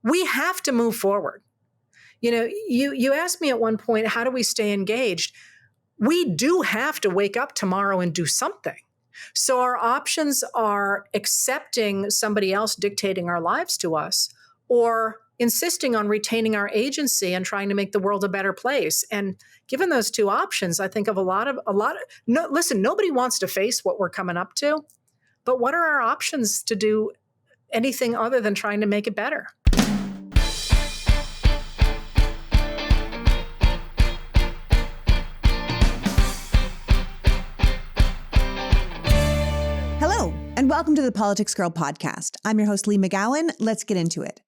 we have to move forward. You asked me at one point, how do we stay engaged? We do have to wake up tomorrow and do something. So our options are accepting somebody else dictating our lives to us, or insisting on retaining our agency and trying to make the world a better place. And given those two options, I think of listen, nobody wants to face what we're coming up to, but what are our options to do anything other than trying to make it better? Hello, and welcome to the Politics Girl podcast. I'm your host, Lee McGowan. Let's get into it.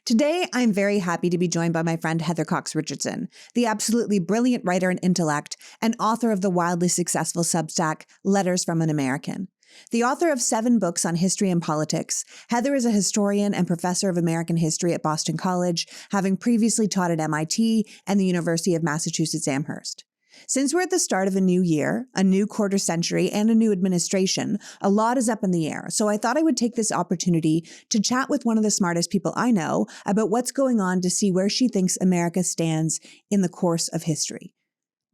Today, I'm very happy to be joined by my friend Heather Cox Richardson, the absolutely brilliant writer and intellect, and author of the wildly successful Substack, Letters from an American. The author of 7 books on history and politics, Heather is a historian and professor of American history at Boston College, having previously taught at MIT and the University of Massachusetts Amherst. Since we're at the start of a new year, a new quarter century, and a new administration, a lot is up in the air. So I thought I would take this opportunity to chat with one of the smartest people I know about what's going on to see where she thinks America stands in the course of history.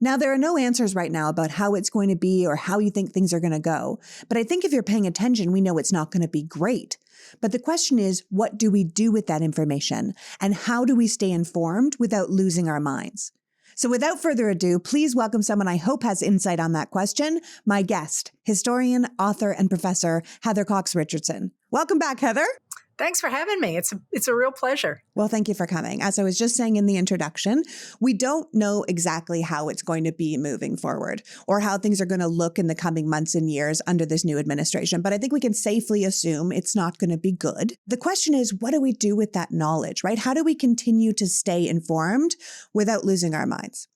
Now, there are no answers right now about how it's going to be or how you think things are going to go. But I think if you're paying attention, we know it's not going to be great. But the question is, what do we do with that information? And how do we stay informed without losing our minds? So without further ado, please welcome someone I hope has insight on that question, my guest, historian, author, and professor, Heather Cox Richardson. Welcome back, Heather. Thanks for having me. It's a real pleasure. Well, thank you for coming. As I was just saying in the introduction, we don't know exactly how it's going to be moving forward or how things are going to look in the coming months and years under this new administration. But I think we can safely assume it's not going to be good. The question is, what do we do with that knowledge, right? How do we continue to stay informed without losing our minds?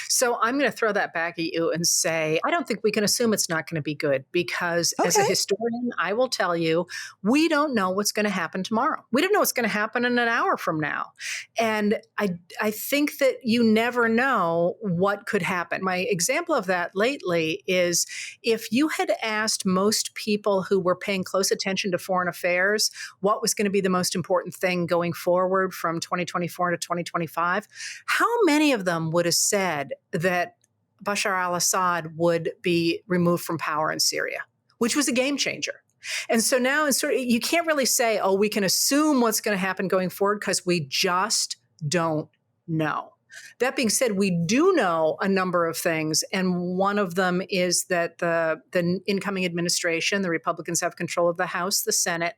So I'm going to throw that back at you and say, I don't think we can assume it's not going to be good because as a historian, I will tell you, we don't know what's going to happen tomorrow. We don't know what's going to happen in an hour from now. And I think that you never know what could happen. My example of that lately is if you had asked most people who were paying close attention to foreign affairs what was going to be the most important thing going forward from 2024 to 2025, how many of them would have said that Bashar al-Assad would be removed from power in Syria, which was a game changer. And so now you can't really say, oh, we can assume what's going to happen going forward because we just don't know. That being said, we do know a number of things. And one of them is that the incoming administration, the Republicans have control of the House, the Senate,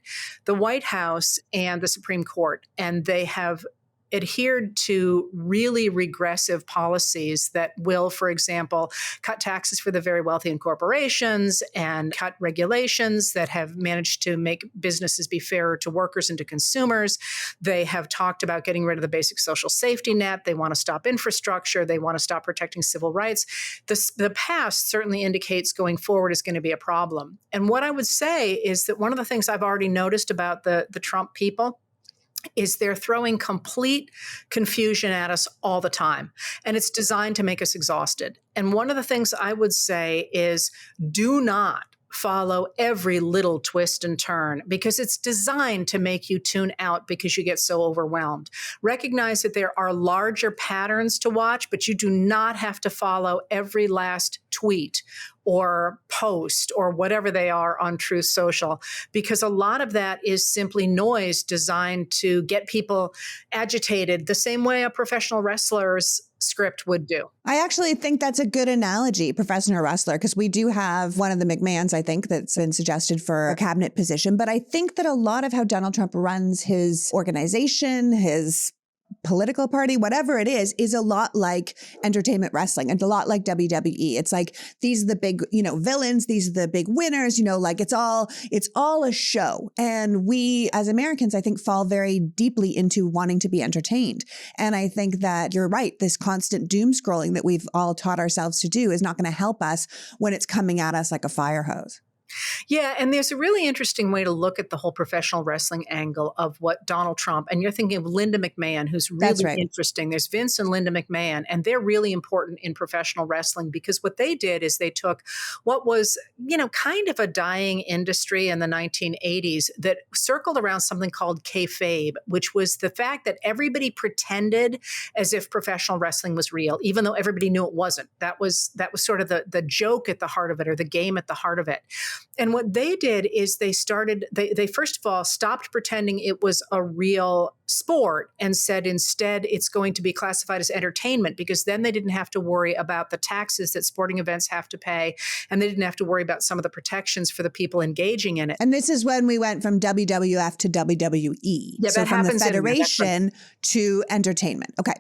the White House, and the Supreme Court. And they have adhered to really regressive policies that will, for example, cut taxes for the very wealthy and corporations and cut regulations that have managed to make businesses be fairer to workers and to consumers. They have talked about getting rid of the basic social safety net. They want to stop infrastructure. They want to stop protecting civil rights. The past certainly indicates going forward is going to be a problem. And what I would say is that one of the things I've already noticed about the Trump people is they're throwing complete confusion at us all the time. And it's designed to make us exhausted. And one of the things I would say is do not follow every little twist and turn because it's designed to make you tune out because you get so overwhelmed. Recognize that there are larger patterns to watch, but you do not have to follow every last tweet or post or whatever they are on Truth Social, because a lot of that is simply noise designed to get people agitated the same way a professional wrestler's script would do. I actually think that's a good analogy, professional wrestler, because we do have one of the McMahons, I think, that's been suggested for a cabinet position. But I think that a lot of how Donald Trump runs his organization, his political party, whatever it is a lot like entertainment wrestling and a lot like WWE. It's like, these are the big, villains. These are the big winners, like it's all a show. And we as Americans, I think, fall very deeply into wanting to be entertained. And I think that you're right. This constant doom scrolling that we've all taught ourselves to do is not going to help us when it's coming at us like a fire hose. Yeah, and there's a really interesting way to look at the whole professional wrestling angle of what Donald Trump, and you're thinking of Linda McMahon, who's That's really right. interesting. There's Vince and Linda McMahon, and they're really important in professional wrestling because what they did is they took what was, kind of a dying industry in the 1980s that circled around something called kayfabe, which was the fact that everybody pretended as if professional wrestling was real, even though everybody knew it wasn't. That was sort of the joke at the heart of it, or the game at the heart of it. And what they did is they first of all stopped pretending it was a real sport and said instead it's going to be classified as entertainment, because then they didn't have to worry about the taxes that sporting events have to pay. And they didn't have to worry about some of the protections for the people engaging in it. And this is when we went from WWF to WWE. Yeah, so that from the happens in there. That's right. federation to entertainment. Okay.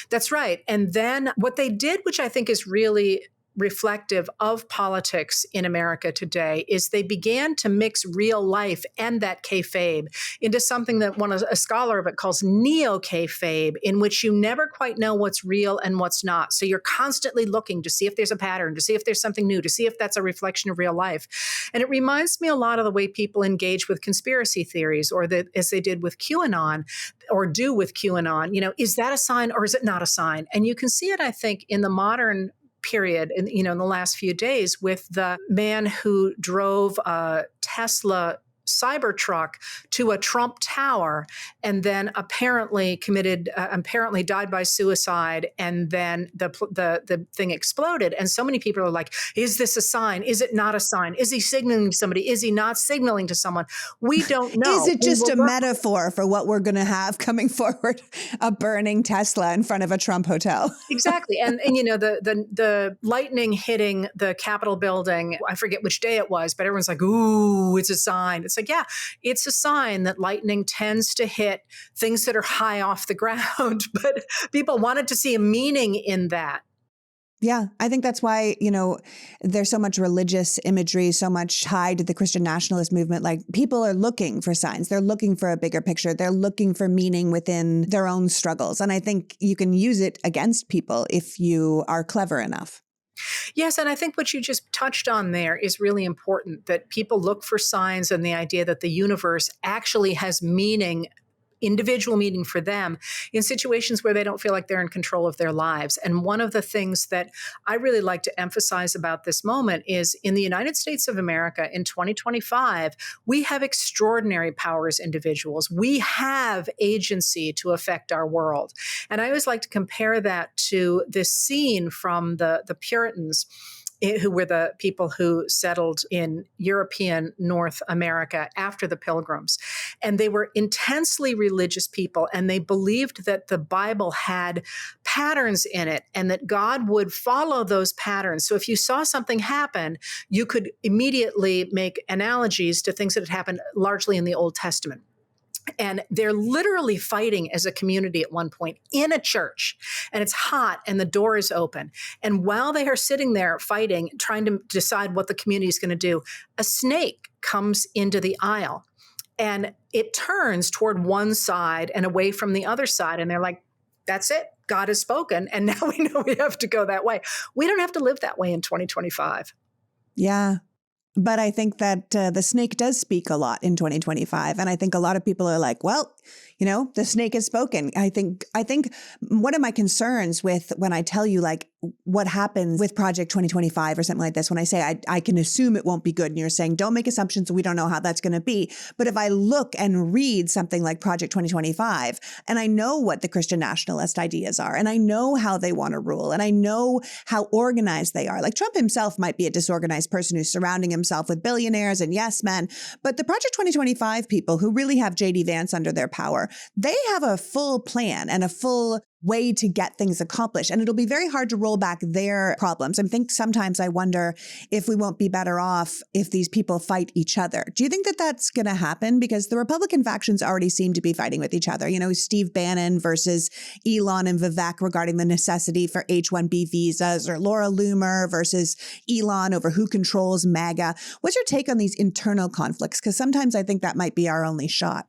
That's right. And then what they did, which I think is really reflective of politics in America today, is they began to mix real life and that kayfabe into something that a scholar of it calls neo-kayfabe, in which you never quite know what's real and what's not. So you're constantly looking to see if there's a pattern, to see if there's something new, to see if that's a reflection of real life. And it reminds me a lot of the way people engage with conspiracy theories, or as they did with QAnon, or do with QAnon. Is that a sign or is it not a sign? And you can see it, I think, in the modern period in the last few days with the man who drove a Tesla Cybertruck to a Trump tower and then apparently died by suicide, and then the thing exploded. And so many people are like, is this a sign? Is it not a sign? Is he signaling to somebody? Is he not signaling to someone? We don't know. Is it just a metaphor for what we're going to have coming forward? A burning Tesla in front of a Trump hotel. Exactly. And the lightning hitting the Capitol building, I forget which day it was, but everyone's like, ooh, it's a sign. It's like, yeah, it's a sign that lightning tends to hit things that are high off the ground. But people wanted to see a meaning in that. Yeah, I think that's why, there's so much religious imagery, so much tied to the Christian nationalist movement. Like, people are looking for signs. They're looking for a bigger picture. They're looking for meaning within their own struggles. And I think you can use it against people if you are clever enough. Yes, and I think what you just touched on there is really important, that people look for signs and the idea that the universe actually has meaning, individual meaning for them in situations where they don't feel like they're in control of their lives. And one of the things that I really like to emphasize about this moment is in the United States of America in 2025, we have extraordinary power as individuals. We have agency to affect our world. And I always like to compare that to this scene from the Puritans, who were the people who settled in European North America after the Pilgrims. And they were intensely religious people, and they believed that the Bible had patterns in it and that God would follow those patterns. So if you saw something happen, you could immediately make analogies to things that had happened largely in the Old Testament. And they're literally fighting as a community at one point in a church, and it's hot and the door is open. And while they are sitting there fighting, trying to decide what the community is going to do, a snake comes into the aisle and it turns toward one side and away from the other side. And they're like, that's it. God has spoken. And now we know we have to go that way. We don't have to live that way in 2025. Yeah. But I think that the snake does speak a lot in 2025. And I think a lot of people are like, well, the snake has spoken. I think one of my concerns with when I tell you like what happens with Project 2025 or something like this, when I say I can assume it won't be good, and you're saying don't make assumptions, we don't know how that's going to be. But if I look and read something like Project 2025, and I know what the Christian nationalist ideas are, and I know how they want to rule, and I know how organized they are. Like, Trump himself might be a disorganized person who's surrounding himself with billionaires and yes men, but the Project 2025 people who really have JD Vance under their power, they have a full plan and a full way to get things accomplished. And it'll be very hard to roll back their problems. I think sometimes I wonder if we won't be better off if these people fight each other. Do you think that that's going to happen? Because the Republican factions already seem to be fighting with each other. Steve Bannon versus Elon and Vivek regarding the necessity for H-1B visas, or Laura Loomer versus Elon over who controls MAGA. What's your take on these internal conflicts? Because sometimes I think that might be our only shot.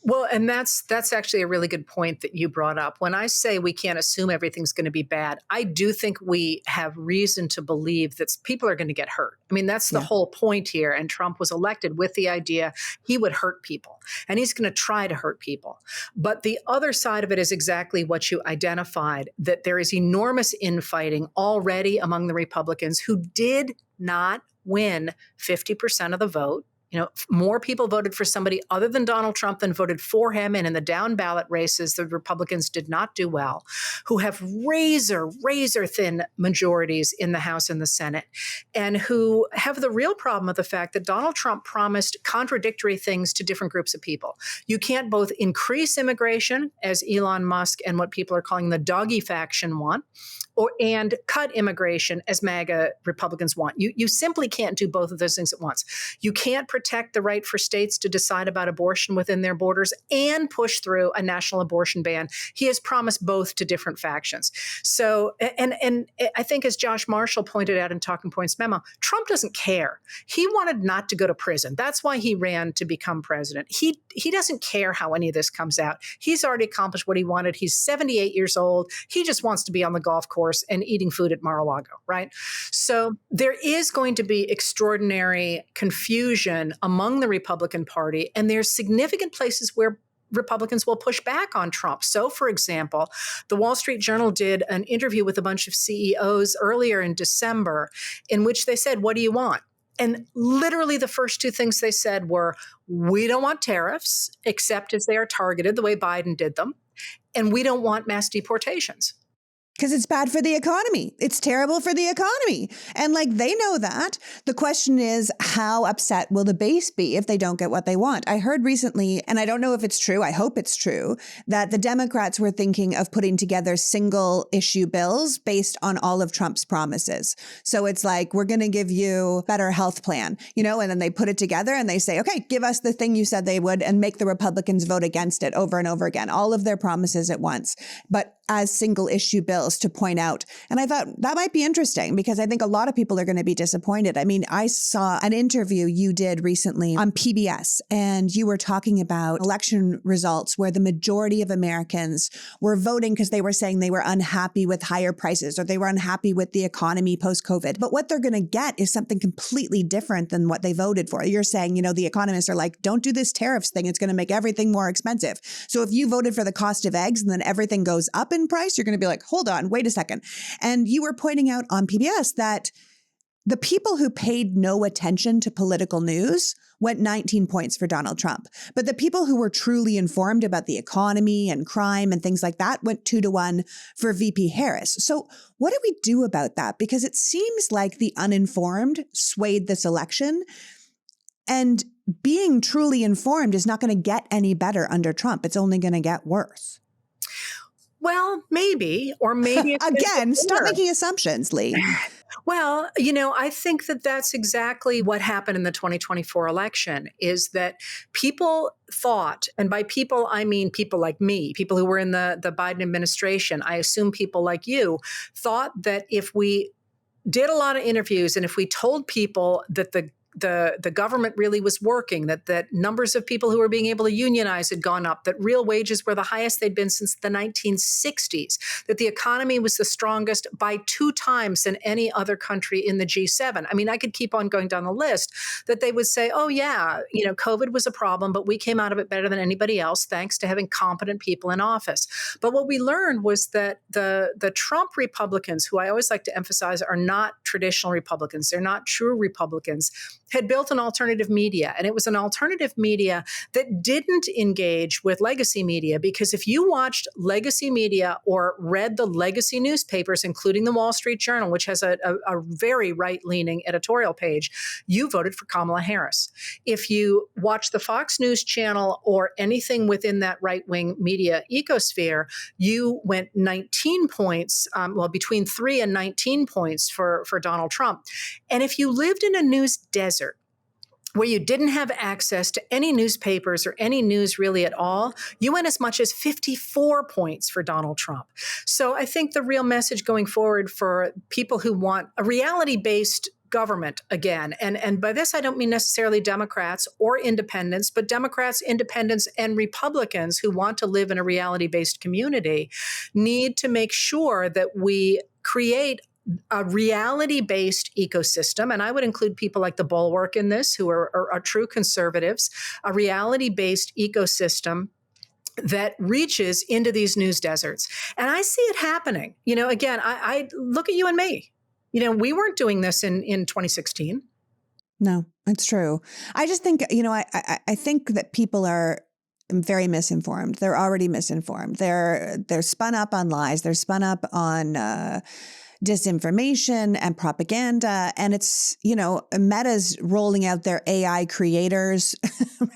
Well, and that's actually a really good point that you brought up. When I say we can't assume everything's going to be bad, I do think we have reason to believe that people are going to get hurt. I mean, that's the Yeah. whole point here. And Trump was elected with the idea he would hurt people, and he's going to try to hurt people. But the other side of it is exactly what you identified, that there is enormous infighting already among the Republicans who did not win 50% of the vote. More people voted for somebody other than Donald Trump than voted for him. And in the down ballot races, the Republicans did not do well, who have razor thin majorities in the House and the Senate, and who have the real problem of the fact that Donald Trump promised contradictory things to different groups of people. You can't both increase immigration, as Elon Musk and what people are calling the doggy faction want, and cut immigration as MAGA Republicans want. You simply can't do both of those things at once. You can't protect the right for states to decide about abortion within their borders and push through a national abortion ban. He has promised both to different factions. So, and I think as Josh Marshall pointed out in Talking Points memo, Trump doesn't care. He wanted not to go to prison. That's why he ran to become president. He doesn't care how any of this comes out. He's already accomplished what he wanted. He's 78 years old. He just wants to be on the golf course and eating food at Mar-a-Lago, right? So there is going to be extraordinary confusion among the Republican Party, and there's significant places where Republicans will push back on Trump. So, for example, the Wall Street Journal did an interview with a bunch of CEOs earlier in December in which they said, "What do you want?" And literally the first two things they said were, "We don't want tariffs, except as they are targeted the way Biden did them. And we don't want mass deportations." Because it's bad for the economy. It's terrible for the economy. And they know that. The question is, how upset will the base be if they don't get what they want? I heard recently, and I don't know if it's true, I hope it's true, that the Democrats were thinking of putting together single issue bills based on all of Trump's promises. So it's we're going to give you better health plan, and then they put it together and they say, okay, give us the thing you said they would, and make the Republicans vote against it over and over again, all of their promises at once, but as single issue bills to point out. And I thought that might be interesting because I think a lot of people are going to be disappointed. I mean, I saw an interview you did recently on PBS, and you were talking about election results where the majority of Americans were voting because they were saying they were unhappy with higher prices or they were unhappy with the economy post-COVID. But what they're going to get is something completely different than what they voted for. You're saying, the economists are like, don't do this tariffs thing. It's going to make everything more expensive. So if you voted for the cost of eggs and then everything goes up in price, you're going to be like, hold on, wait a second. And you were pointing out on PBS that the people who paid no attention to political news went 19 points for Donald Trump. But the people who were truly informed about the economy and crime and things like that went 2-1 for VP Harris. So what do we do about that? Because it seems like the uninformed swayed this election. And being truly informed is not going to get any better under Trump. It's only going to get worse. Well, maybe, or maybe it's again, stop making assumptions, Lee. Well, I think that that's exactly what happened in the 2024 election is that people thought, and by people, I mean people like me, people who were in the Biden administration, I assume people like you, thought that if we did a lot of interviews and if we told people that the government really was working, that numbers of people who were being able to unionize had gone up, that real wages were the highest they'd been since the 1960s, that the economy was the strongest by 2 times than any other country in the G7. I mean, I could keep on going down the list, that they would say, oh yeah, COVID was a problem, but we came out of it better than anybody else thanks to having competent people in office. But what we learned was that the Trump Republicans, who I always like to emphasize are not traditional Republicans, they're not true Republicans, had built an alternative media. And it was an alternative media that didn't engage with legacy media, because if you watched legacy media or read the legacy newspapers, including the Wall Street Journal, which has a very right-leaning editorial page, you voted for Kamala Harris. If you watched the Fox News channel or anything within that right-wing media ecosphere, you went 19 points, between 3 and 19 points for Donald Trump. And if you lived in a news desert, where you didn't have access to any newspapers or any news really at all, you went as much as 54 points for Donald Trump. So I think the real message going forward for people who want a reality-based government again. And by this, I don't mean necessarily Democrats or independents, but Democrats, independents, and Republicans who want to live in a reality-based community need to make sure that we create a reality-based ecosystem, and I would include people like the Bulwark in this, who are true conservatives, a reality-based ecosystem that reaches into these news deserts. And I see it happening. Again, I look at you and me. We weren't doing this in 2016. No, it's true. I just think, I think that people are very misinformed. They're already misinformed. They're spun up on lies. They're spun up on disinformation and propaganda. And it's, Meta's rolling out their AI creators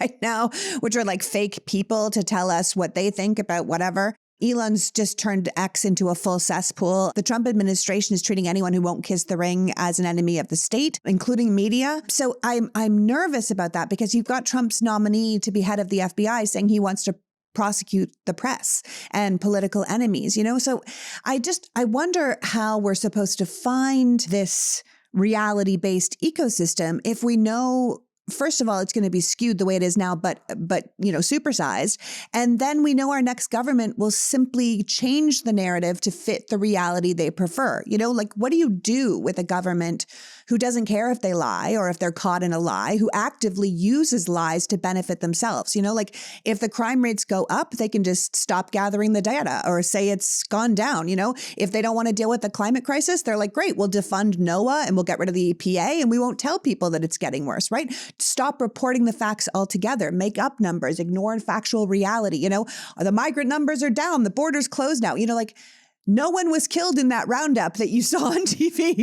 right now, which are like fake people to tell us what they think about whatever. Elon's just turned X into a full cesspool. The Trump administration is treating anyone who won't kiss the ring as an enemy of the state, including media. So I'm nervous about that, because you've got Trump's nominee to be head of the FBI saying he wants to prosecute the press and political enemies, So I wonder how we're supposed to find this reality-based ecosystem if we know, first of all, it's going to be skewed the way it is now, but supersized. And then we know our next government will simply change the narrative to fit the reality they prefer. What do you do with a government who doesn't care if they lie or if they're caught in a lie, who actively uses lies to benefit themselves? If the crime rates go up, they can just stop gathering the data or say it's gone down. If they don't want to deal with the climate crisis, they're like, great, we'll defund NOAA and we'll get rid of the EPA and we won't tell people that it's getting worse, right? Stop reporting the facts altogether, make up numbers, ignore factual reality. The migrant numbers are down, the border's closed now. No one was killed in that roundup that you saw on TV,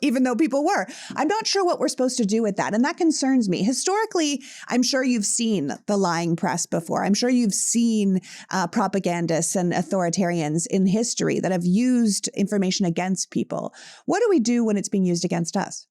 even though people were. I'm not sure what we're supposed to do with that. And that concerns me. Historically, I'm sure you've seen the lying press before. I'm sure you've seen propagandists and authoritarians in history that have used information against people. What do we do when it's being used against us?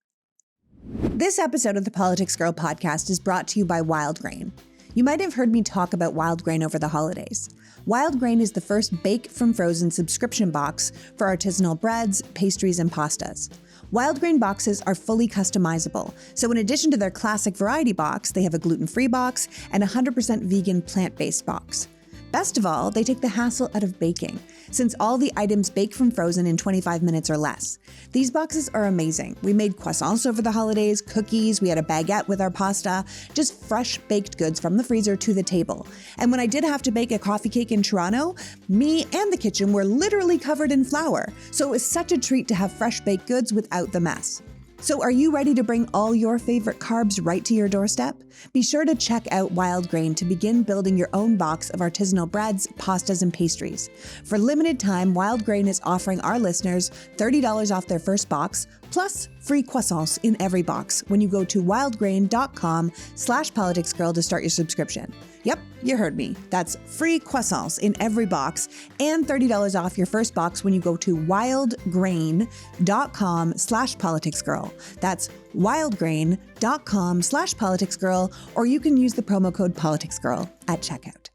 This episode of the Politics Girl podcast is brought to you by Wild Grain. You might have heard me talk about Wild Grain over the holidays. Wild Grain is the first bake from frozen subscription box for artisanal breads, pastries, and pastas. Wild Grain boxes are fully customizable, so in addition to their classic variety box, they have a gluten-free box and a 100% vegan plant-based box. Best of all, they take the hassle out of baking, since all the items bake from frozen in 25 minutes or less. These boxes are amazing. We made croissants over the holidays, cookies, we had a baguette with our pasta, just fresh baked goods from the freezer to the table. And when I did have to bake a coffee cake in Toronto, me and the kitchen were literally covered in flour. So it was such a treat to have fresh baked goods without the mess. So are you ready to bring all your favorite carbs right to your doorstep? Be sure to check out Wild Grain to begin building your own box of artisanal breads, pastas, and pastries. For limited time, Wild Grain is offering our listeners $30 off their first box, plus free croissants in every box when you go to wildgrain.com/politicsgirl to start your subscription. Yep, you heard me. That's free croissants in every box and $30 off your first box when you go to wildgrain.com/politicsgirl. That's wildgrain.com/politicsgirl, or you can use the promo code politicsgirl at checkout.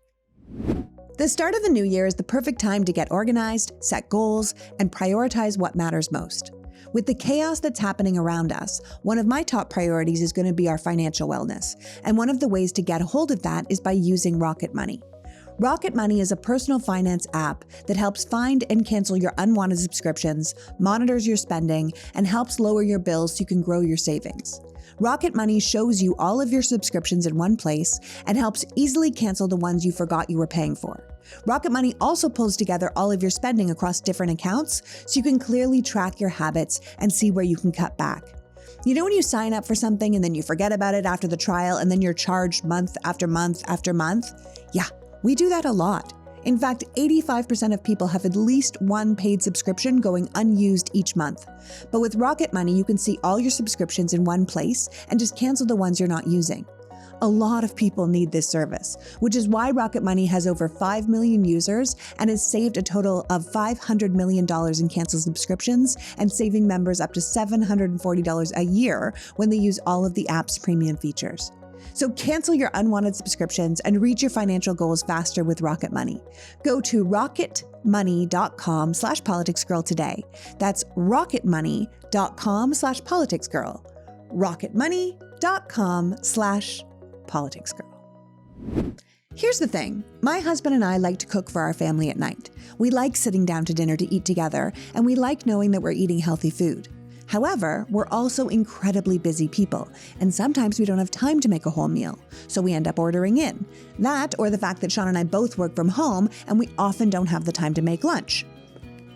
The start of the new year is the perfect time to get organized, set goals, and prioritize what matters most. With the chaos that's happening around us, one of my top priorities is going to be our financial wellness. And one of the ways to get a hold of that is by using Rocket Money. Rocket Money is a personal finance app that helps find and cancel your unwanted subscriptions, monitors your spending, and helps lower your bills so you can grow your savings. Rocket Money shows you all of your subscriptions in one place and helps easily cancel the ones you forgot you were paying for. Rocket Money also pulls together all of your spending across different accounts so you can clearly track your habits and see where you can cut back. You know when you sign up for something and then you forget about it after the trial and then you're charged month after month after month? Yeah, we do that a lot. In fact, 85% of people have at least one paid subscription going unused each month. But with Rocket Money, you can see all your subscriptions in one place and just cancel the ones you're not using. A lot of people need this service, which is why Rocket Money has over 5 million users and has saved a total of $500 million in canceled subscriptions and saving members up to $740 a year when they use all of the app's premium features. So cancel your unwanted subscriptions and reach your financial goals faster with Rocket Money. Go to rocketmoney.com/politicsgirl today. That's rocketmoney.com/politicsgirl. rocketmoney.com/politicsgirl. Here's the thing. My husband and I like to cook for our family at night. We like sitting down to dinner to eat together, and we like knowing that we're eating healthy food. However, we're also incredibly busy people, and sometimes we don't have time to make a whole meal, so we end up ordering in. That, or the fact that Sean and I both work from home, and we often don't have the time to make lunch.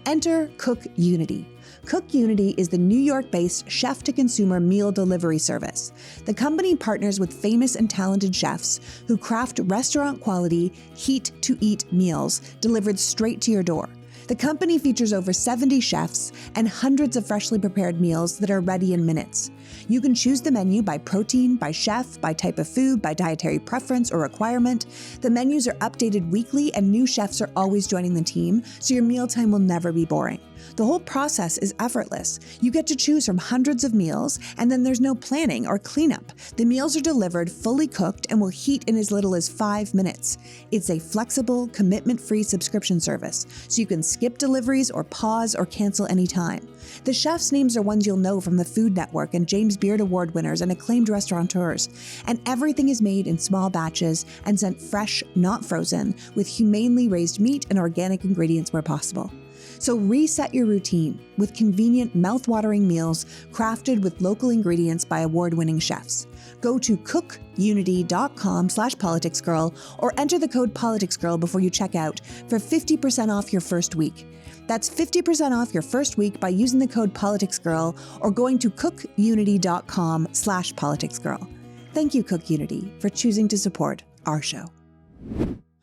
Enter Cook Unity. Cook Unity is the New York-based chef-to-consumer meal delivery service. The company partners with famous and talented chefs who craft restaurant-quality, heat-to-eat meals delivered straight to your door. The company features over 70 chefs and hundreds of freshly prepared meals that are ready in minutes. You can choose the menu by protein, by chef, by type of food, by dietary preference or requirement. The menus are updated weekly and new chefs are always joining the team, so your mealtime will never be boring. The whole process is effortless. You get to choose from hundreds of meals, and then there's no planning or cleanup. The meals are delivered fully cooked and will heat in as little as 5 minutes. It's a flexible, commitment-free subscription service, so you can skip deliveries or pause or cancel anytime. The chefs' names are ones you'll know from the Food Network and James Beard Award winners and acclaimed restaurateurs. And everything is made in small batches and sent fresh, not frozen, with humanely raised meat and organic ingredients where possible. So reset your routine with convenient, mouth-watering meals crafted with local ingredients by award-winning chefs. Go to cookunity.com/politicsgirl or enter the code politicsgirl before you check out for 50% off your first week. That's 50% off your first week by using the code politicsgirl or going to cookunity.com/politicsgirl. Thank you, Cook Unity, for choosing to support our show.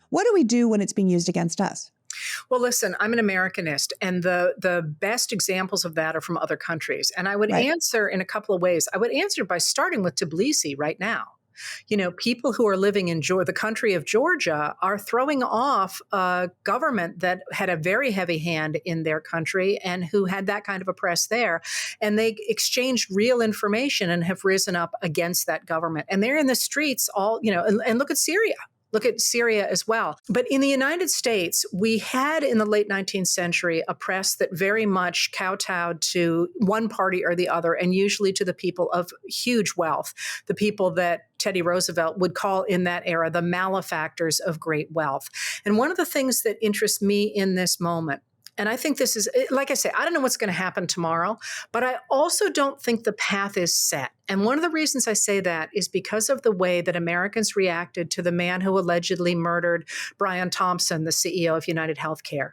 What do we do when it's being used against us? Well, listen, I'm an Americanist, and the best examples of that are from other countries. And I would answer in a couple of ways. I would answer by starting with Tbilisi right now. You know, people who are living in the country of Georgia are throwing off a government that had a very heavy hand in their country and who had that kind of a press there. And they exchanged real information and have risen up against that government. And they're in the streets all, and look at Syria. Look at Syria as well. But in the United States, we had in the late 19th century a press that very much kowtowed to one party or the other, and usually to the people of huge wealth, the people that Teddy Roosevelt would call in that era the malefactors of great wealth. And one of the things that interests me in this moment, and I think this is, like I say, I don't know what's going to happen tomorrow, but I also don't think the path is set. And one of the reasons I say that is because of the way that Americans reacted to the man who allegedly murdered Brian Thompson, the CEO of United Healthcare.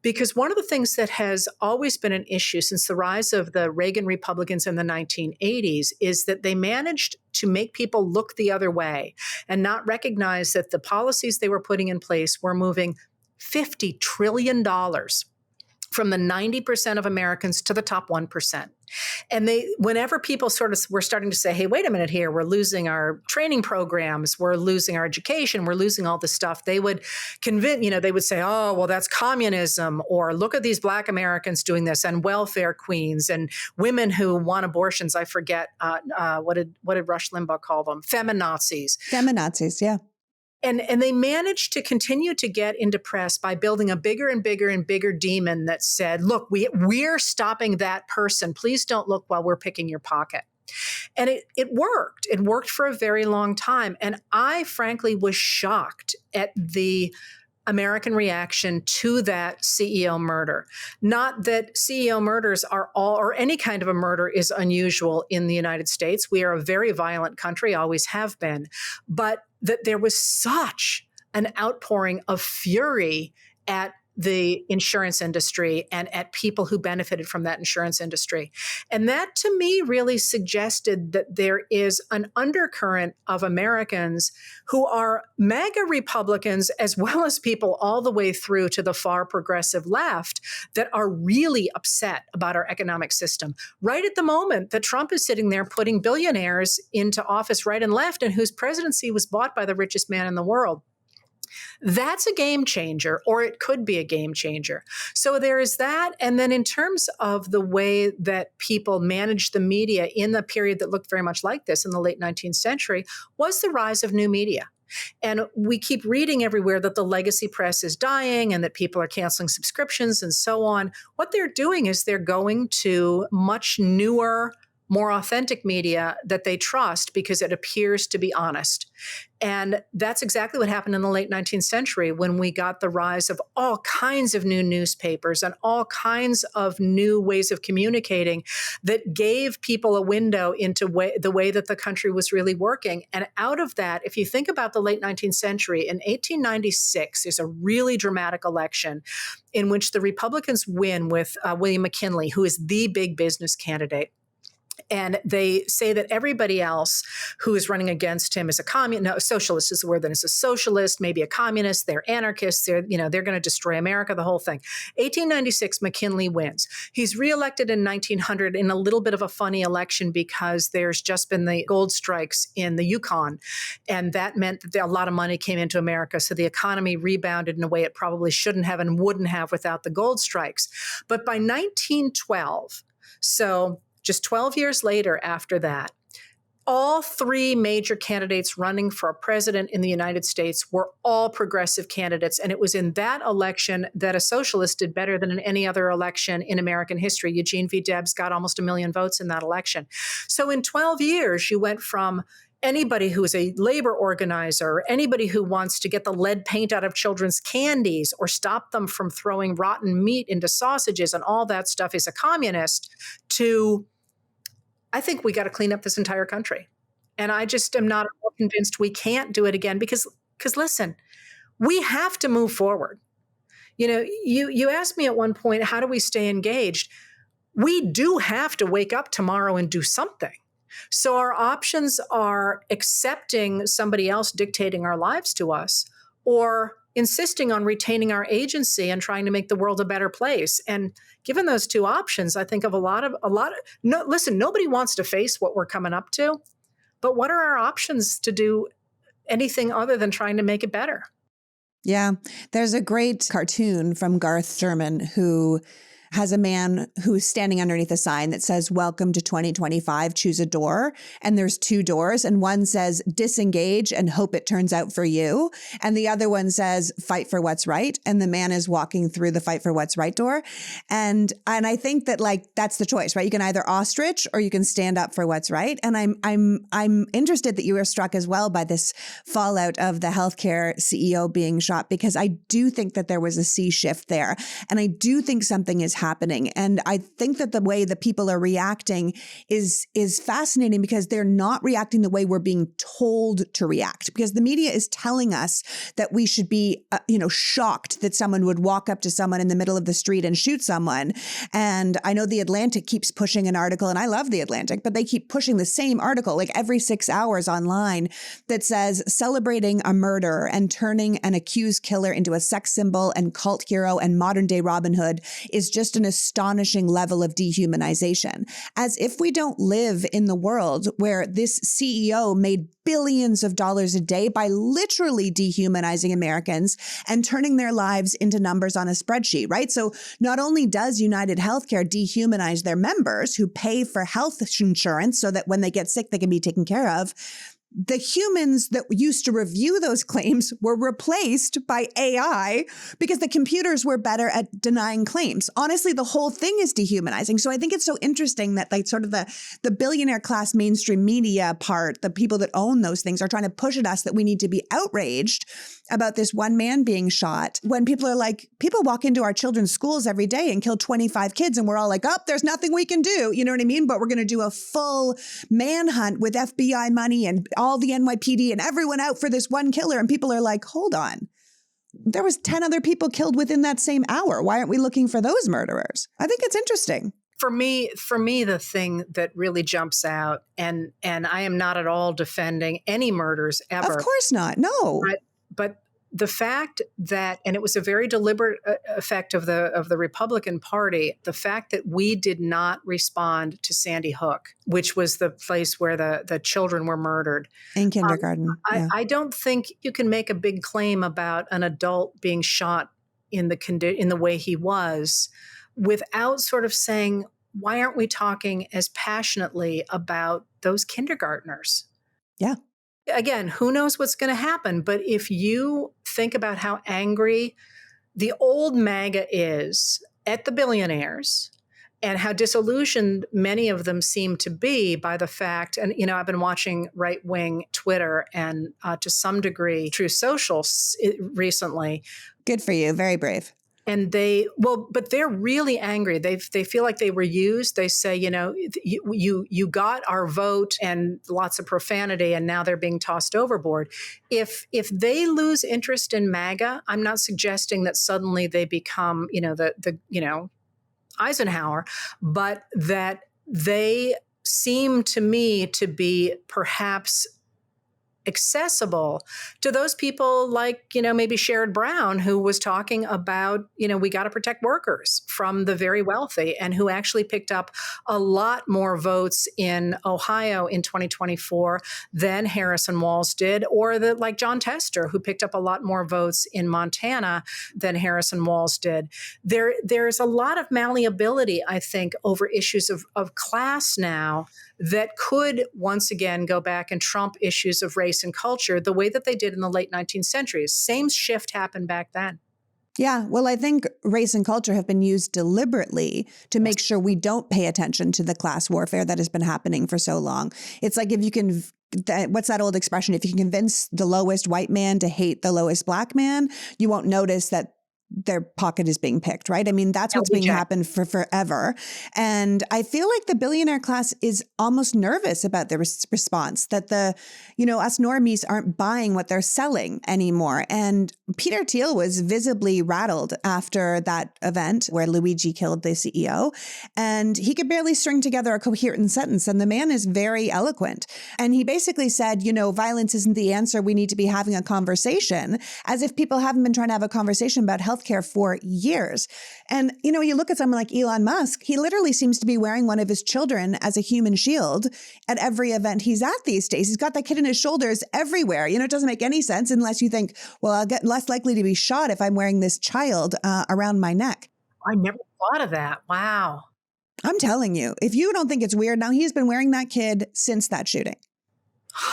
Because one of the things that has always been an issue since the rise of the Reagan Republicans in the 1980s is that they managed to make people look the other way and not recognize that the policies they were putting in place were moving $50 trillion from the 90% of Americans to the top 1%. And whenever people sort of were starting to say, hey, wait a minute here, we're losing our training programs, we're losing our education, we're losing all this stuff, they would they would say, oh, well, that's communism, or look at these Black Americans doing this, and welfare queens and women who want abortions. I forget, what did Rush Limbaugh call them? Feminazis. Feminazis, yeah. And they managed to continue to get into press by building a bigger and bigger and bigger demon that said, look, we're stopping that person. Please don't look while we're picking your pocket. And it worked. It worked for a very long time. And I frankly was shocked at the American reaction to that CEO murder. Not that CEO murders are all, or any kind of a murder is unusual in the United States. We are a very violent country, always have been. But that there was such an outpouring of fury at the insurance industry and at people who benefited from that insurance industry. And that to me really suggested that there is an undercurrent of Americans who are MAGA Republicans, as well as people all the way through to the far progressive left, that are really upset about our economic system. Right at the moment that Trump is sitting there putting billionaires into office right and left, and whose presidency was bought by the richest man in the world. That's a game changer, or it could be a game changer. So there is that. And then in terms of the way that people managed the media in the period that looked very much like this in the late 19th century was the rise of new media. And we keep reading everywhere that the legacy press is dying and that people are canceling subscriptions and so on. What they're doing is they're going to much newer, more authentic media that they trust because it appears to be honest. And that's exactly what happened in the late 19th century when we got the rise of all kinds of new newspapers and all kinds of new ways of communicating that gave people a window into the way that the country was really working. And out of that, if you think about the late 19th century, in 1896, there's a really dramatic election in which the Republicans win with William McKinley, who is the big business candidate. And they say that everybody else who is running against him is a communist. No, a socialist is the word. Then it's a socialist, maybe a communist. They're anarchists. They're going to destroy America, the whole thing. 1896, McKinley wins. He's reelected in 1900 in a little bit of a funny election because there's just been the gold strikes in the Yukon. And that meant that a lot of money came into America. So the economy rebounded in a way it probably shouldn't have and wouldn't have without the gold strikes. But by 1912, so just 12 years later after that, all three major candidates running for a president in the United States were all progressive candidates. And it was in that election that a socialist did better than in any other election in American history. Eugene V. Debs got almost 1 million votes in that election. So in 12 years, you went from anybody who is a labor organizer, or anybody who wants to get the lead paint out of children's candies or stop them from throwing rotten meat into sausages and all that stuff is a communist, to I think we got to clean up this entire country. And I just am not convinced we can't do it again because listen, we have to move forward. You asked me at one point, how do we stay engaged? We do have to wake up tomorrow and do something. So our options are accepting somebody else dictating our lives to us, or insisting on retaining our agency and trying to make the world a better place. And given those two options, I think of listen, nobody wants to face what we're coming up to, but what are our options to do anything other than trying to make it better? Yeah. There's a great cartoon from Garth Sherman who has a man who's standing underneath a sign that says, "Welcome to 2025, choose a door." And there's two doors, and one says, "Disengage and hope it turns out for you." And the other one says, "Fight for what's right." And the man is walking through the fight for what's right door. And I think that that's the choice, right? You can either ostrich or you can stand up for what's right. And I'm interested that you were struck as well by this fallout of the healthcare CEO being shot, because I do think that there was a sea shift there. And I do think something is happening. And I think that the way that people are reacting is fascinating, because they're not reacting the way we're being told to react, because the media is telling us that we should be, shocked that someone would walk up to someone in the middle of the street and shoot someone. And I know The Atlantic keeps pushing an article, and I love The Atlantic, but they keep pushing the same article like every 6 hours online that says celebrating a murderer and turning an accused killer into a sex symbol and cult hero and modern day Robin Hood is just an astonishing level of dehumanization, as if we don't live in the world where this CEO made billions of dollars a day by literally dehumanizing Americans and turning their lives into numbers on a spreadsheet, right? So not only does United Healthcare dehumanize their members who pay for health insurance so that when they get sick, they can be taken care of, the humans that used to review those claims were replaced by AI because the computers were better at denying claims. Honestly, the whole thing is dehumanizing. So I think it's so interesting that sort of the billionaire class mainstream media part, the people that own those things, are trying to push at us that we need to be outraged about this one man being shot, when people are like, people walk into our children's schools every day and kill 25 kids, and we're all like, oh, there's nothing we can do. You know what I mean? But we're going to do a full manhunt with FBI money and all the NYPD and everyone out for this one killer. And people are like, hold on. There was 10 other people killed within that same hour. Why aren't we looking for those murderers? I think it's interesting. For me, the thing that really jumps out, and I am not at all defending any murders ever. Of course not. No. But the fact that, and it was a very deliberate effect of the Republican Party, the fact that we did not respond to Sandy Hook, which was the place where the children were murdered. In kindergarten. Yeah. I don't think you can make a big claim about an adult being shot in the way he was without sort of saying, why aren't we talking as passionately about those kindergartners? Yeah. Again, who knows what's going to happen? But if you think about how angry the old MAGA is at the billionaires and how disillusioned many of them seem to be by the fact, and, I've been watching right-wing Twitter and to some degree True Social recently. Good for you. Very brave. And but they're really angry. They feel like they were used. They say, you got our vote, and lots of profanity, and now they're being tossed overboard. If they lose interest in MAGA, I'm not suggesting that suddenly they become, Eisenhower, but that they seem to me to be perhaps accessible to those people like, maybe Sherrod Brown, who was talking about, we got to protect workers from the very wealthy, and who actually picked up a lot more votes in Ohio in 2024 than Harrison Walz did, or like John Tester, who picked up a lot more votes in Montana than Harrison Walz did. There's a lot of malleability, I think, over issues of class now that could once again go back and trump issues of race and culture the way that they did in the late 19th century. Same shift happened back then. Yeah, well, I think race and culture have been used deliberately to make sure we don't pay attention to the class warfare that has been happening for so long. It's like if you can, what's that old expression? If you can convince the lowest white man to hate the lowest black man, you won't notice that their pocket is being picked, right? I mean, that's what's being happened for forever. And I feel like the billionaire class is almost nervous about the response, that us normies aren't buying what they're selling anymore. And Peter Thiel was visibly rattled after that event where Luigi killed the CEO, and he could barely string together a coherent sentence. And the man is very eloquent. And he basically said, violence isn't the answer. We need to be having a conversation, as if people haven't been trying to have a conversation about healthcare for years. And, you look at someone like Elon Musk, he literally seems to be wearing one of his children as a human shield at every event he's at these days. He's got that kid in his shoulders everywhere. It doesn't make any sense unless you think, well, I'll get less likely to be shot if I'm wearing this child around my neck. I never thought of that. Wow. I'm telling you, if you don't think it's weird, now he's been wearing that kid since that shooting.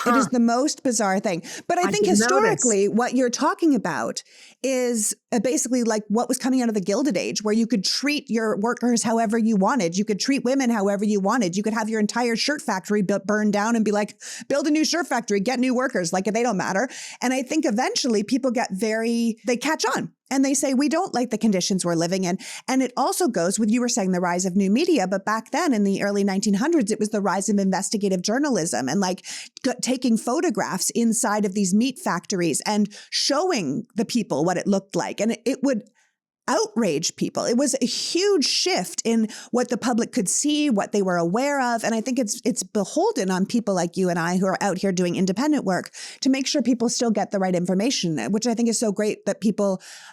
It is the most bizarre thing. But I think historically, what you're talking about is basically like what was coming out of the Gilded Age, where you could treat your workers however you wanted. You could treat women however you wanted. You could have your entire shirt factory burned down and be like, build a new shirt factory, get new workers. Like, they don't matter. And I think eventually people they catch on. And they say, we don't like the conditions we're living in. And it also goes with, you were saying, the rise of new media. But back then in the early 1900s, it was the rise of investigative journalism and taking photographs inside of these meat factories and showing the people what it looked like. And it would outrage people. It was a huge shift in what the public could see, what they were aware of. And I think it's beholden on people like you and I who are out here doing independent work to make sure people still get the right information, which I think is so great that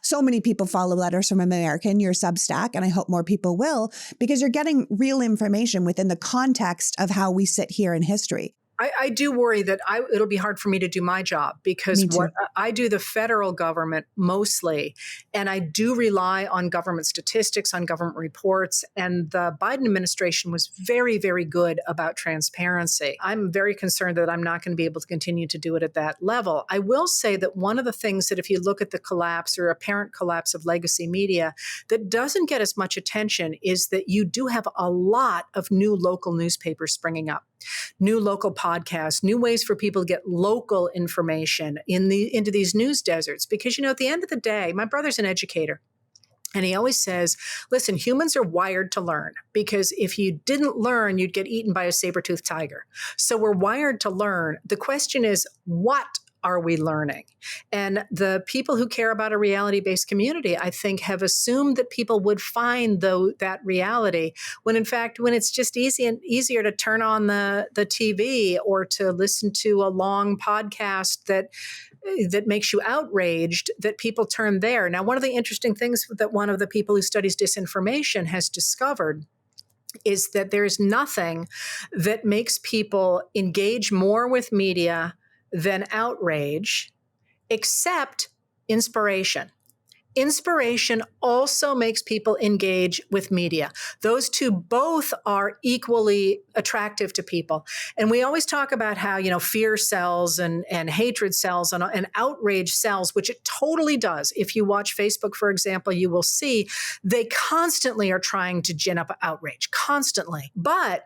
so many people follow Letters from American, your Substack, and I hope more people will, because you're getting real information within the context of how we sit here in history. I do worry that it'll be hard for me to do my job, because what I do the federal government mostly, and I do rely on government statistics, on government reports, and the Biden administration was very, very good about transparency. I'm very concerned that I'm not going to be able to continue to do it at that level. I will say that one of the things that, if you look at the collapse or apparent collapse of legacy media, that doesn't get as much attention is that you do have a lot of new local newspapers springing up. New local podcasts, new ways for people to get local information into these news deserts. Because, at the end of the day, my brother's an educator. And he always says, listen, humans are wired to learn, because if you didn't learn, you'd get eaten by a saber-toothed tiger. So we're wired to learn. The question is, what are we learning? And the people who care about a reality-based community, I think, have assumed that people would find that reality, when in fact, when it's just easier to turn on the TV or to listen to a long podcast that that makes you outraged, that people turn there. Now, one of the interesting things that one of the people who studies disinformation has discovered is that there's nothing that makes people engage more with media than outrage, except inspiration. Inspiration also makes people engage with media. Those two both are equally attractive to people. And we always talk about how, fear sells and hatred sells and outrage sells, which it totally does. If you watch Facebook, for example, you will see they constantly are trying to gin up outrage, constantly. But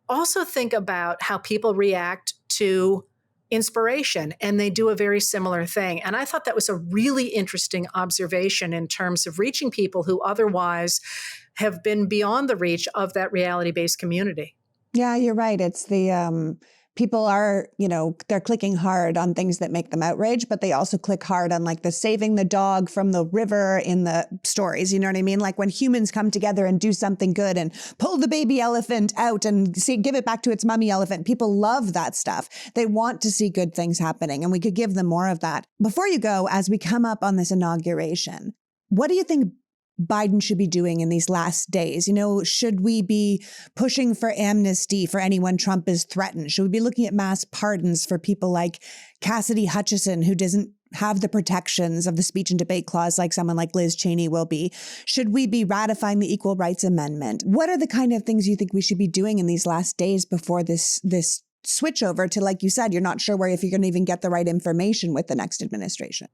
also think about how people react to inspiration, and they do a very similar thing. And I thought that was a really interesting observation in terms of reaching people who otherwise have been beyond the reach of that reality-based community. Yeah, you're right. It's the people are, they're clicking hard on things that make them outraged, but they also click hard on like the saving the dog from the river in the stories. You know what I mean? Like when humans come together and do something good and pull the baby elephant out and give it back to its mummy elephant. People love that stuff. They want to see good things happening, and we could give them more of that. Before you go, as we come up on this inauguration, what do you think Biden should be doing in these last days? Should we be pushing for amnesty for anyone Trump is threatened? Should we be looking at mass pardons for people like Cassidy Hutchinson, who doesn't have the protections of the speech and debate clause like someone like Liz Cheney will be? Should we be ratifying the Equal Rights Amendment? What are the kind of things you think we should be doing in these last days before this switch over to, like you said, you're not sure if you're going to even get the right information with the next administration?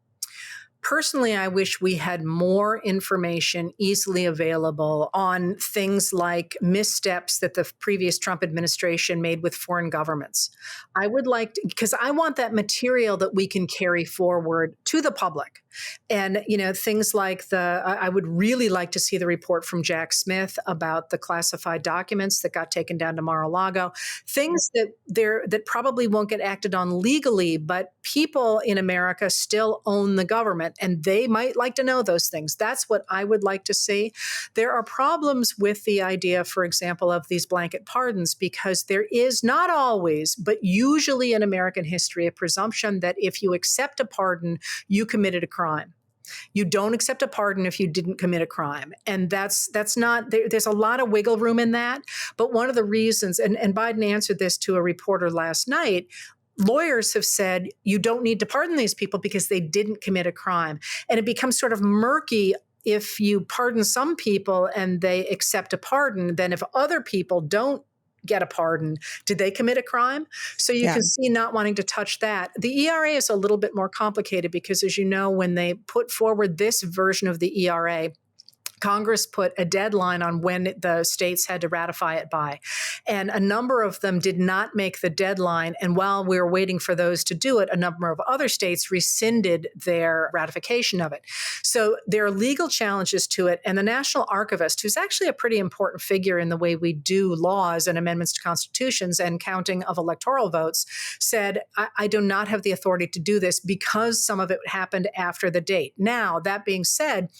Personally, I wish we had more information easily available on things like missteps that the previous Trump administration made with foreign governments. I would like to, because I want that material that we can carry forward to the public. And, things like I would really like to see the report from Jack Smith about the classified documents that got taken down to Mar-a-Lago, things that probably won't get acted on legally, but people in America still own the government, and they might like to know those things. That's what I would like to see. There are problems with the idea, for example, of these blanket pardons, because there is not always, but usually in American history, a presumption that if you accept a pardon, you committed a crime. You don't accept a pardon if you didn't commit a crime. And that's not, there's a lot of wiggle room in that. But one of the reasons, and Biden answered this to a reporter last night, lawyers have said you don't need to pardon these people because they didn't commit a crime. And it becomes sort of murky if you pardon some people and they accept a pardon, then if other people don't get a pardon, did they commit a crime? So you can see not wanting to touch that. The ERA is a little bit more complicated because, as you know, when they put forward this version of the ERA, Congress put a deadline on when the states had to ratify it by. And a number of them did not make the deadline. And while we were waiting for those to do it, a number of other states rescinded their ratification of it. So there are legal challenges to it. And the National Archivist, who's actually a pretty important figure in the way we do laws and amendments to constitutions and counting of electoral votes, said, I do not have the authority to do this because some of it happened after the date. Now, that being said,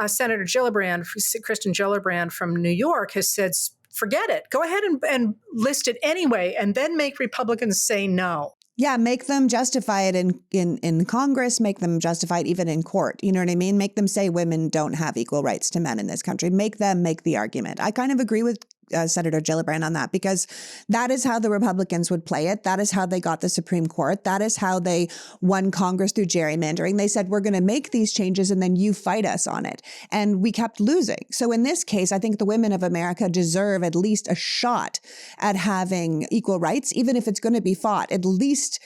Senator Kristen Gillibrand from New York has said, forget it. Go ahead and list it anyway, and then make Republicans say no. Yeah, make them justify it in Congress, make them justify it even in court. You know what I mean? Make them say women don't have equal rights to men in this country. Make them make the argument. I kind of agree with Senator Gillibrand on that, because that is how the Republicans would play it. That is how they got the Supreme Court. That is how they won Congress through gerrymandering. They said, we're going to make these changes and then you fight us on it. And we kept losing. So in this case, I think the women of America deserve at least a shot at having equal rights, even if it's going to be fought. At least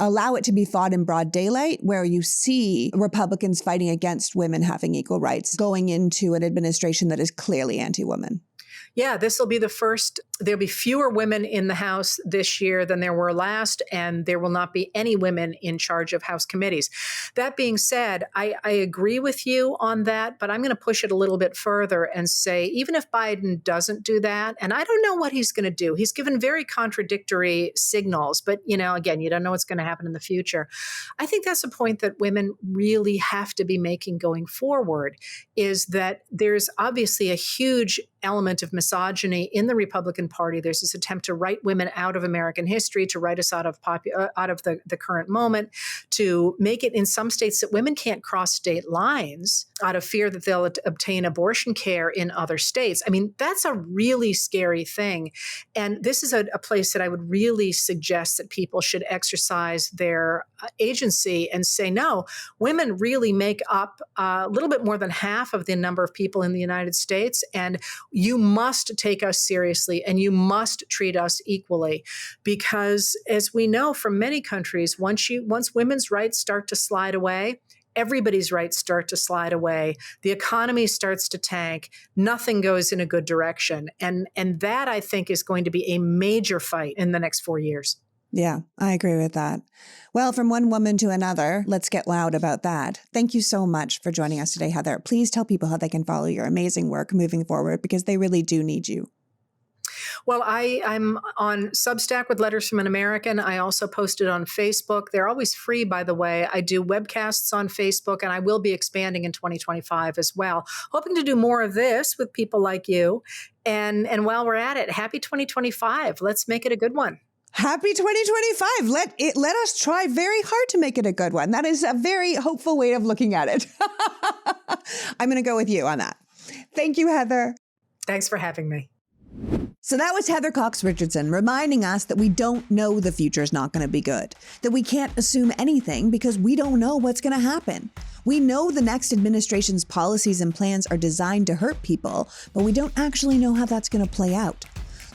allow it to be fought in broad daylight, where you see Republicans fighting against women having equal rights going into an administration that is clearly anti-woman. Yeah, this will be the first. There'll be fewer women in the House this year than there were last, and there will not be any women in charge of House committees. That being said, I agree with you on that, but I'm going to push it a little bit further and say, even if Biden doesn't do that, and I don't know what he's going to do. He's given very contradictory signals, but, again, you don't know what's going to happen in the future. I think that's a point that women really have to be making going forward, is that there's obviously a huge element of misogyny in the Republican Party. There's this attempt to write women out of American history, to write us out of the current moment, to make it in some states that women can't cross state lines out of fear that they'll obtain abortion care in other states. I mean, that's a really scary thing. And this is a place that I would really suggest that people should exercise their agency and say, no, women really make up a little bit more than half of the number of people in the United States. And you must take us seriously and you must treat us equally. Because as we know from many countries, once women's rights start to slide away, everybody's rights start to slide away. The economy starts to tank. Nothing goes in a good direction. And that, I think, is going to be a major fight in the next 4 years. Yeah, I agree with that. Well, from one woman to another, let's get loud about that. Thank you so much for joining us today, Heather. Please tell people how they can follow your amazing work moving forward, because they really do need you. Well, I'm on Substack with Letters from an American. I also posted on Facebook. They're always free, by the way. I do webcasts on Facebook, and I will be expanding in 2025 as well. Hoping to do more of this with people like you. And while we're at it, happy 2025. Let's make it a good one. Happy 2025. Let us try very hard to make it a good one. That is a very hopeful way of looking at it. I'm going to go with you on that. Thank you, Heather. Thanks for having me. So that was Heather Cox Richardson reminding us that we don't know the future is not going to be good, that we can't assume anything because we don't know what's going to happen. We know the next administration's policies and plans are designed to hurt people, but we don't actually know how that's going to play out.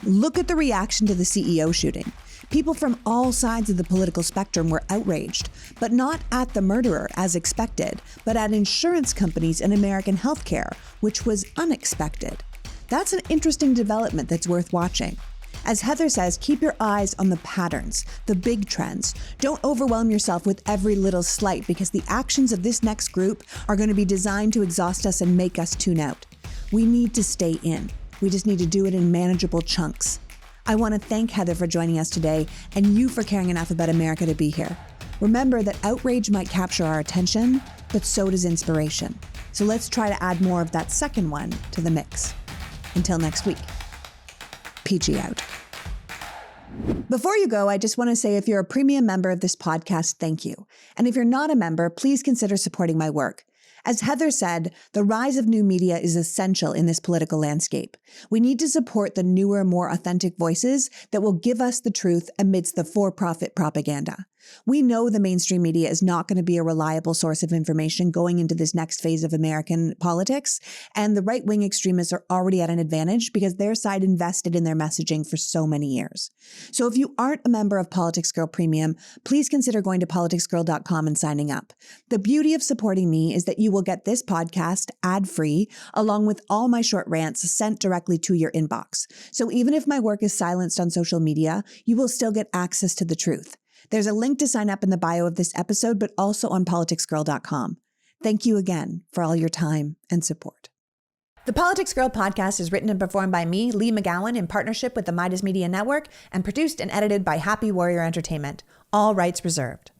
Look at the reaction to the CEO shooting. People from all sides of the political spectrum were outraged, but not at the murderer as expected, but at insurance companies and American healthcare, which was unexpected. That's an interesting development that's worth watching. As Heather says, keep your eyes on the patterns, the big trends. Don't overwhelm yourself with every little slight, because the actions of this next group are going to be designed to exhaust us and make us tune out. We need to stay in. We just need to do it in manageable chunks. I want to thank Heather for joining us today, and you for caring enough about America to be here. Remember that outrage might capture our attention, but so does inspiration. So let's try to add more of that second one to the mix. Until next week, PG out. Before you go, I just want to say, if you're a premium member of this podcast, thank you. And if you're not a member, please consider supporting my work. As Heather said, the rise of new media is essential in this political landscape. We need to support the newer, more authentic voices that will give us the truth amidst the for-profit propaganda. We know the mainstream media is not going to be a reliable source of information going into this next phase of American politics, and the right-wing extremists are already at an advantage because their side invested in their messaging for so many years. So if you aren't a member of Politics Girl Premium, please consider going to politicsgirl.com and signing up. The beauty of supporting me is that you will get this podcast ad-free, along with all my short rants sent directly to your inbox. So even if my work is silenced on social media, you will still get access to the truth. There's a link to sign up in the bio of this episode, but also on politicsgirl.com. Thank you again for all your time and support. The Politics Girl podcast is written and performed by me, Lee McGowan, in partnership with the Midas Media Network, and produced and edited by Happy Warrior Entertainment. All rights reserved.